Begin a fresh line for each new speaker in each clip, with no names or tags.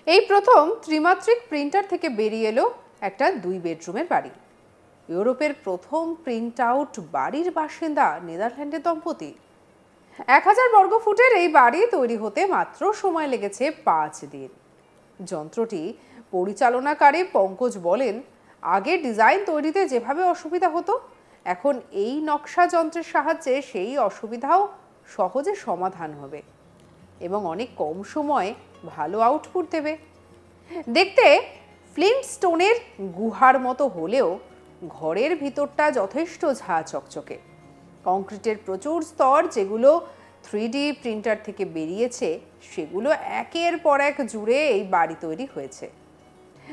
এই প্রথম ত্রিমাত্রিক প্রিন্টার থেকে বেরিয়ে এলো একটা 2 বেডরুমের বাড়ি। ইউরোপের প্রথম প্রিন্ট আউট বাড়ির বাসিন্দা নেদারল্যান্ডের দম্পতি। 1000 বর্গফুটের এই বাড়ি তৈরি হতে মাত্র সময় লেগেছে 5 দিন। যন্ত্রটি পরিচালনাকারী পঙ্কজ বলেন, আগে ডিজাইন তৈরিতে যেভাবে অসুবিধা হতো, এখন এই নকশা যন্ত্রের সাহায্যে সেই অসুবিধাও সহজে সমাধান হবে এবং অনেক কম সময়ে ভালো আউটপুট দেবে। দেখতে ফ্লিন্টস্টোনের গুহার মতো হলেও ঘরের ভিতরটা যথেষ্ট ঝাঁ চকচকে। কংক্রিটের প্রচুর স্তর যেগুলো 3D প্রিন্টার থেকে বেরিয়েছে, সেগুলো একের পর এক জুড়ে এই বাড়ি তৈরি হয়েছে।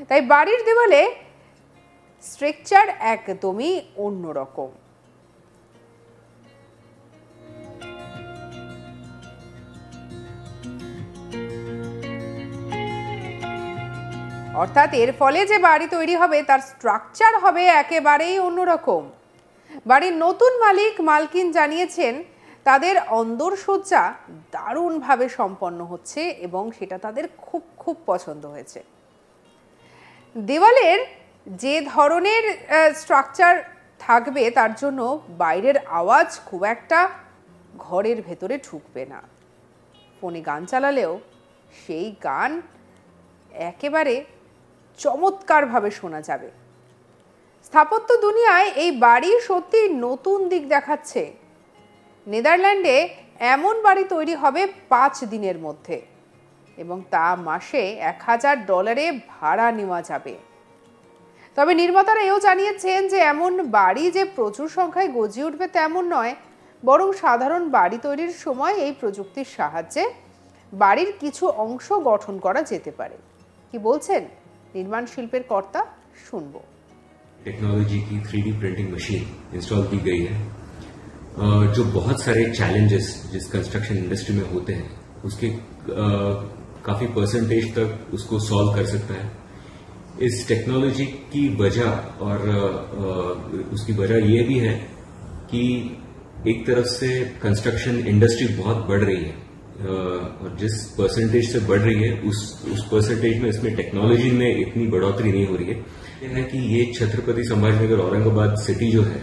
তাই বাড়ির দেওয়ালে স্ট্রাকচার একদমই অন্যরকম। অর্থাৎ এর ফলে যে বাড়ি তৈরি হবে তার স্ট্রাকচার হবে একেবারেই অন্যরকম। বাড়ির নতুন মালকিন জানিয়েছেন তাদের অন্দরসজ্জা দারুণভাবে সম্পন্ন হচ্ছে এবং সেটা তাদের খুব খুব পছন্দ হয়েছে। দেওয়ালের যে ধরনের স্ট্রাকচার থাকবে তার জন্য বাইরের আওয়াজ খুব একটা ঘরের ভেতরে ঢুকবে না। ফোনে গান চালালেও সেই গান একেবারে চমৎকারভাবে শোনা যাবে। স্থাপত্য দুনিয়ায় এই বাড়ি সত্যি নতুন দিক দেখাচ্ছে। নেদারল্যান্ডে এমন বাড়ি তৈরি হবে 5 দিনের মধ্যে এবং তা মাসে $1000 ভাড়া নেওয়া যাবে। তবে নির্মাতারা এও জানিয়েছেন যে এমন বাড়ি যে প্রচুর সংখ্যায় গজিয়ে উঠবে তেমন নয়, বরং সাধারণ বাড়ি তৈরির সময় এই প্রযুক্তির সাহায্যে বাড়ির কিছু অংশ গঠন করা যেতে পারে। কি বলছেন निर्माण शिल्पेर कर्ता, सुनबो।
टेक्नोलॉजी की 3D प्रिंटिंग मशीन इंस्टॉल की गई है, जो बहुत सारे चैलेंजेस जिस कंस्ट्रक्शन इंडस्ट्री में होते हैं उसके काफी परसेंटेज तक उसको सॉल्व कर सकता है। इस टेक्नोलॉजी की वजह और उसकी वजह ये भी है कि एक तरफ से कंस्ट्रक्शन इंडस्ट्री बहुत बढ़ रही है और जिस परसेंटेज से बढ़ रही है उस परसेंटेज में इसमें टेक्नोलॉजी में इतनी बढ़ोतरी नहीं हो रही है। यह है कि ये छत्रपति संभाजीनगर औरंगाबाद सिटी जो है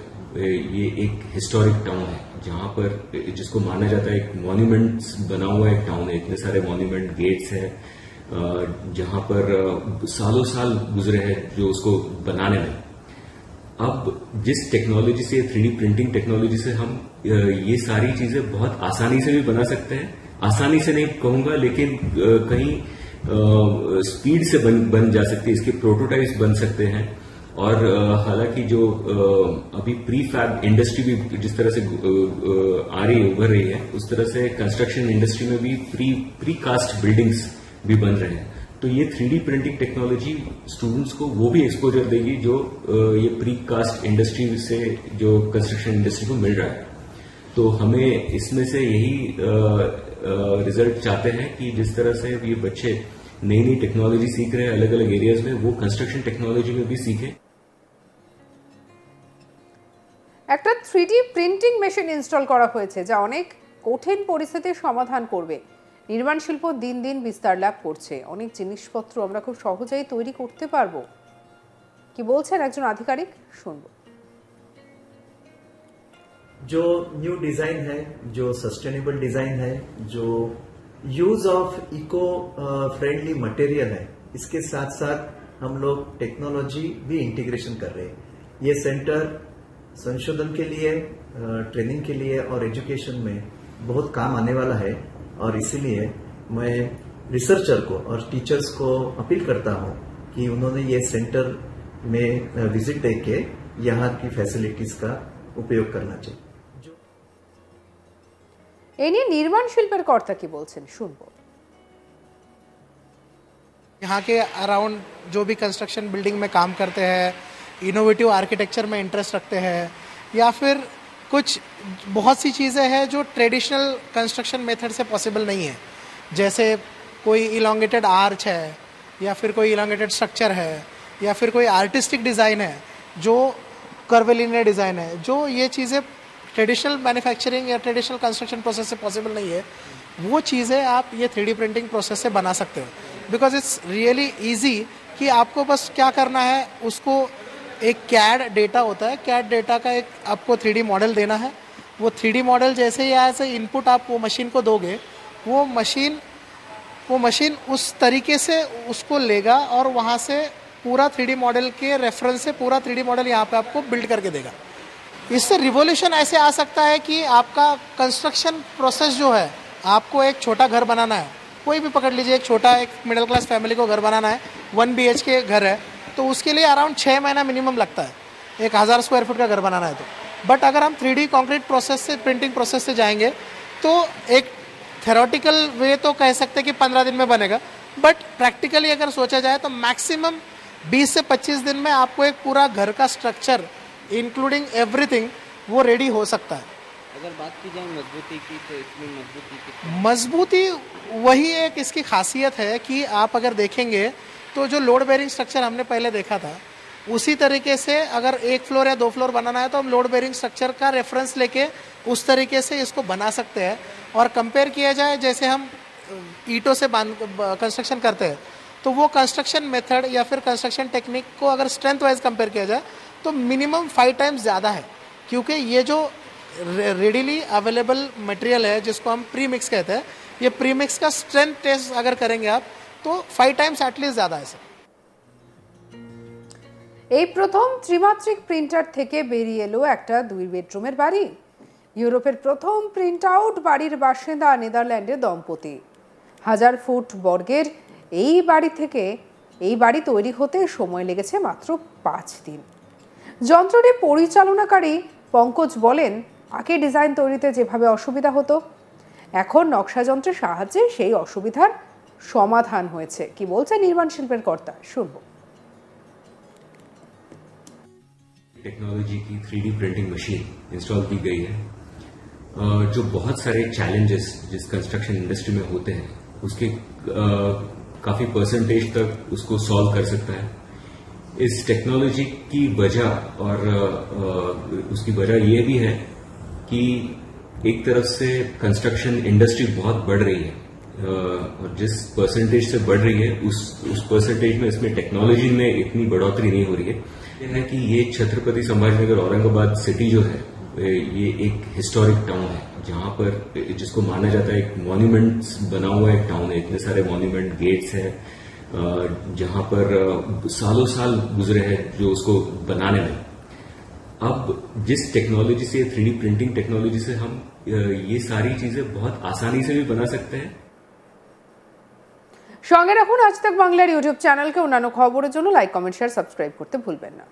ये एक हिस्टोरिक टाउन है, जहां पर जिसको माना जाता है एक मॉन्यूमेंट्स बना हुआ एक टाउन है। इतने सारे मॉन्यूमेंट गेट्स है जहां पर सालों साल गुजरे हैं जो उसको बनाने में। अब जिस टेक्नोलॉजी से 3D प्रिंटिंग टेक्नोलॉजी से हम ये सारी चीजें बहुत आसानी से भी बना सकते हैं, आसानी से नहीं कहूंगा लेकिन कहीं स्पीड से बन जा सकती है, इसके प्रोटोटाइप्स बन सकते हैं। और हालांकि जो अभी प्री फैब इंडस्ट्री भी जिस तरह से आ रही है, उभर रही है, उस तरह से कंस्ट्रक्शन इंडस्ट्री में भी प्री कास्ट बिल्डिंग्स भी बन रहे हैं। तो ये 3D प्रिंटिंग टेक्नोलॉजी स्टूडेंट्स को वो भी एक्सपोजर देगी जो ये प्री कास्ट इंडस्ट्री से जो कंस्ट्रक्शन इंडस्ट्री को मिल रहा है। तो हमें इसमें से यही रिजल्ट चाहते हैं कि जिस तरह से ये बच्चे नई नई टेक्नोलॉजी सीख रहे हैं अलग अलग एरियाज में, वो कंस्ट्रक्शन टेक्नोलॉजी में भी सीखें।
একটা 3D প্রিন্টিং মেশিন ইনস্টল করা হয়েছে যা অনেক কঠিন পরিস্থিতির সমাধান করবে। নির্মাণ শিল্প দিন দিন বিস্তার লাভ করছে, অনেক জিনিসপত্র আমরা খুব সহজেই তৈরি করতে পারবো। কি বলছেন একজন আধিকারিক, শুনবো।
जो न्यू डिजाइन है, जो सस्टेनेबल डिजाइन है, जो use of eco friendly material है, इसके साथ साथ हम लोग टेक्नोलॉजी भी इंटीग्रेशन कर रहे हैं। ये सेंटर संशोधन के लिए, ट्रेनिंग के लिए और एजुकेशन में बहुत काम आने वाला है और इसीलिए मैं रिसर्चर को और टीचर्स को अपील करता हूं कि उन्होंने ये सेंटर में विजिट देके यहाँ की फैसिलिटीज का उपयोग करना चाहिए।
এই নিয়ে নির্মাণ শিল্পের কর্তা কি বলছেন, শুনবো।
यहाँ के अराउंड जो भी कंस्ट्रक्शन बिल्डिंग में काम करते हैं, इनोवेटिव आर्किटेक्चर में इंटरेस्ट रखते हैं, या फिर कुछ बहुत सी चीज़ें हैं जो ट्रेडिशनल कंस्ट्रक्शन मेथड से पॉसिबल नहीं है, जैसे कोई इलोंगेटेड आर्च है या फिर कोई इलोंगेटेड स्ट्रक्चर है या फिर कोई आर्टिस्टिक डिज़ाइन है जो कर्वेलिनियर डिज़ाइन है, जो ये चीज़ें ट्रेडिशनल मैन्युफैक्चरिंग या ट्रेडिशनल कंस्ट्रक्शन प्रोसेस से पॉसिबल नहीं है, वो चीज़ें आप ये 3D प्रिंटिंग प्रोसेस से बना सकते हो। बिकॉज इट्स रियली ईजी कि आपको बस क्या करना है, उसको एक कैड डेटा होता है, कैड डेटा का एक आपको 3D मॉडल देना है। वो 3D मॉडल जैसे ही ऐसे इनपुट आप वो मशीन को दोगे, वो मशीन उस तरीके से उसको लेगा और वहाँ से पूरा 3D मॉडल के रेफरेंस से पूरा 3D मॉडल यहाँ पे आपको बिल्ड करके देगा। इससे रिवोल्यूशन ऐसे आ सकता है कि आपका कंस्ट्रक्शन प्रोसेस जो है, आपको एक छोटा घर बनाना है, कोई भी पकड़ लीजिए, एक छोटा एक मिडिल क्लास फैमिली को घर बनाना है, 1 BHK घर है, तो उसके लिए अराउंड 6 महीना मिनिमम लगता है, 1000 स्क्वायर फुट का घर बनाना है तो। बट अगर हम 3D कॉन्क्रीट प्रोसेस से, प्रिंटिंग प्रोसेस से जाएंगे तो एक थेरोटिकल वे तो कह सकते हैं कि 15 दिन में बनेगा, बट प्रैक्टिकली अगर सोचा जाए तो मैक्सिमम 20 से 25 दिन में आपको एक पूरा घर का स्ट्रक्चर इंक्लूडिंग एवरीथिंग वो रेडी हो सकता है।
अगर बात की जाए मजबूती की, तो इसमें
मजबूती वही एक इसकी खासियत है कि आप अगर देखेंगे तो जो लोड बेरिंग स्ट्रक्चर हमने पहले देखा था, उसी तरीके से अगर 1 फ्लोर या 2 फ्लोर बनाना है तो हम लोड बेरिंग स्ट्रक्चर का रेफरेंस लेके उस तरीके से इसको बना सकते हैं। और कंपेयर किया जाए जैसे हम ईंटों से कंस्ट्रक्शन करते हैं, तो वो कंस्ट्रक्शन मेथड या फिर कंस्ट्रक्शन टेक्निक को अगर स्ट्रेंथ वाइज कंपेयर किया जाए तो मिनिमम 5 टाइम्स ज़्यादा है, क्योंकि ये जो रेडीली अवेलेबल मटेरियल है जिसको हम प्री मिक्स कहते हैं, ये प्री मिक्स का स्ट्रेंथ टेस्ट अगर करेंगे आप तो 5 टाइम्स एटलिस्ट ज़्यादा है सर।
এই প্রথম ত্রিমাত্রিক প্রিন্টার থেকে বেরিয়ে এলো একটা 2 বেডরুমের বাড়ি। ইউরোপের প্রথম প্রিন্ট আউট বাড়ির বাসিন্দা নেদারল্যান্ডের দম্পতি। 1000 ফুট বর্গের এই বাড়ি তৈরি হতে সময় লেগেছে মাত্র 5 দিন। যন্ত্রটি পরিচালনাকারী পঙ্কজ বলেন, আগে ডিজাইন তৈরিতে যেভাবে অসুবিধা হতো, এখন নকশা যন্ত্রের সাহায্যে সেই অসুবিধার সমাধান হয়েছে। কি বলছে নির্মাণ শিল্পের কর্তা, শুনবো।
टेक्नोलॉजी की 3D प्रिंटिंग मशीन इंस्टॉल की गई है, जो बहुत सारे चैलेंजेस जिस कंस्ट्रक्शन इंडस्ट्री में होते हैं उसके काफी परसेंटेज तक उसको सॉल्व कर सकता है। इस टेक्नोलॉजी की वजह और उसकी वजह ये भी है कि एक तरफ से कंस्ट्रक्शन इंडस्ट्री बहुत बढ़ रही है, और जिस परसेंटेज से बढ़ रही है उस परसेंटेज में इसमें टेक्नोलॉजी में इतनी बढ़ोतरी नहीं हो रही है। यह है कि ये छत्रपति संभाजीनगर औरंगाबाद सिटी जो है, ये एक हिस्टोरिक टाउन है, जहां पर जिसको माना जाता है एक मॉन्यूमेंट्स बना हुआ एक टाउन है। इतने सारे मॉन्यूमेंट गेट्स है, जहां पर सालों साल गुजरे हैं जो उसको बनाने में। अब जिस टेक्नोलॉजी से, 3D प्रिंटिंग टेक्नोलॉजी से हम ये सारी चीजें बहुत आसानी से भी बना सकते हैं।
সঙ্গে রাখুন আজ তাক বাংলার ইউটিউব চ্যানেলকে। অন্যান্য খবরের জন্য লাইক, কমেন্ট, শেয়ার, সাবস্ক্রাইব করতে ভুলবেন না।